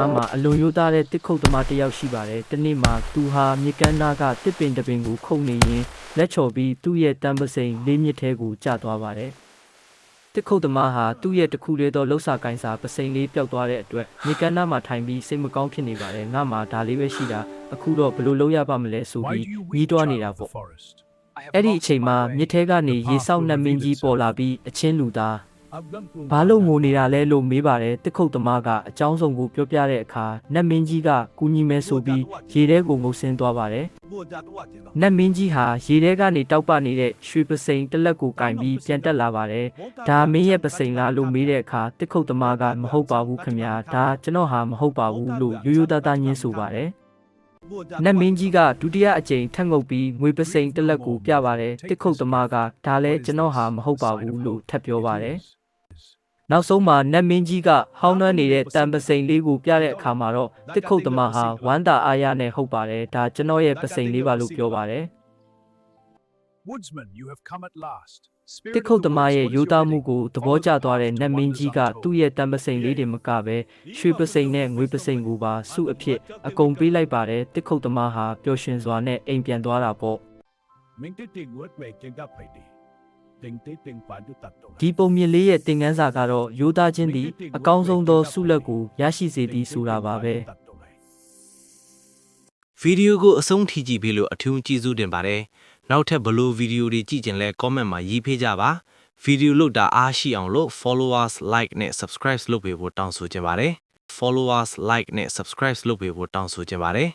နားမှာအလွန်ရိုးသားတဲ့တစ်ခုတ်သမားတစ်ယောက်ရှိပါတယ်။တနေ့မှာသူဟာမြစ်ကမ်းနားကတစ်ပင်တစ်ပင်ကိုခုတ်နေရင်လက်ချော်ပြီးသူ့ရဲ့တံပစိန်လေးမြစ်ထဲကိုကျသွားပါတယ်။တစ်ခုတ်သမားဟာသူ့ရဲ့တစ်ခုလေးသောလှုပ်စာကိုင်းစာပစိန်လေးပျောက်သွားတဲ့အတွက်မြစ်ကမ်းနားမှာထိုင်ပြီးစိတ်မကောင်းဖြစ်နေပါတယ်။ငါမှဒါလေးပဲရှိတာအခုတော့ဘယ်လိုလုပ်ရပါမလဲဆိုပြီးညှိတွားနေတာပေါ့။အဲ့ဒီအချိန်မှာမြစ်ထဲကနေရေဆောက်နှက်မင်းကြီးပေါ်လာပြီးအချင်းလူသားဘာလို့ငိုနေတာလဲလို့မေးပါတယ်တစ်ခုတ်သမားကအကြောင်းစုံကိုပြောပြတဲ့အခါနတ်မင်းကြီးကကူညီမဲဆိုပြီးရေထဲကိုငုတ်ဆင်းသွားပါတယ်နတ်မင်းကြီးဟာရေထဲကနေတောက်ပနေတဲ့ရွှေပစိန်တစ်လက်ကိုကင်ပြီးပြန်တက်လာပါတယ်ဒါမင်းရဲ့ပစိန်လားလို့မေးတဲ့အခါတစ်ခုတ်သမားကမဟုတ်ပါဘူးခင်ဗျာဒါကျွန်တော်ဟာမဟုတ်ပါဘူးလို့ရိုးရိုးသားသားညင်းဆိုပါတယ်နတ်မင်းကြီးကဒုတိယအကြိမ်ထပ်ငုတ်ပြီးငွေပစိန်တစ်လက်ကိုပြပါတယ်တစ်ခုတ်သမားကဒါလဲကျွန်တော်ဟာမဟုတ်ပါဘူးလို့ထပ်ပြောပါတယ်နောက်ဆုံးမှာနတ်မင်းကြီးကဟောင်းနှွမ်းနေတဲ့တံပစိန်လေးကိုပြတဲ့အခါမှာတော့တစ်ခုတ်သမားဟာဝမ်းသာအားရနဲ့ဟုတ်ပါတယ်ဒါကျွန်တော်ရဲ့ပစိန်လေးပါလို့ပြောပါတယ်တစ်ခုတ်သမားရဲ့ရိုးသားမှုကိုသဘောကျသွားတဲ့နတ်မင်းကြီးကသူ့ရဲ့တံပစိန်လေးတွေမကပဲရွှေပစိန်နဲ့ငွေပစိန်ကိုပါစုအဖြစ်အကုန်ပေးလိုက်ပါတယ်တစ်ခုတ်သမားဟာပျော်ရွှင်စွာနဲ့အိမ်ပြန်သွားတာပေါ့ဒီပုံမြင်လေးရဲ့သင်ခန်းစာကတော့ရိုးသားခြင်းသည်အကောင်းဆုံးသောဆုလက်ကိုရရှိစေသည်ဆိုတာပါပဲဗီဒီယိုကိုအဆုံးထိကြည့်ပြီးလို့အထူးကျေးဇူးတင်ပါတယ်နောက်ထပ်ဘလို့ဗီဒီယိုတွေကြည့်ကြင်လဲ comment မှာရေးပေးကြပါဗီဒီယိုလုပ်တာအားရှိအောင်လို့ followers like နဲ့ subscribe လုပ်ပေးဖို့တောင်းဆိုချင်ပါတယ် followers like နဲ့ subscribe လုပ်ပေးဖို့တောင်းဆိုချင်ပါတယ်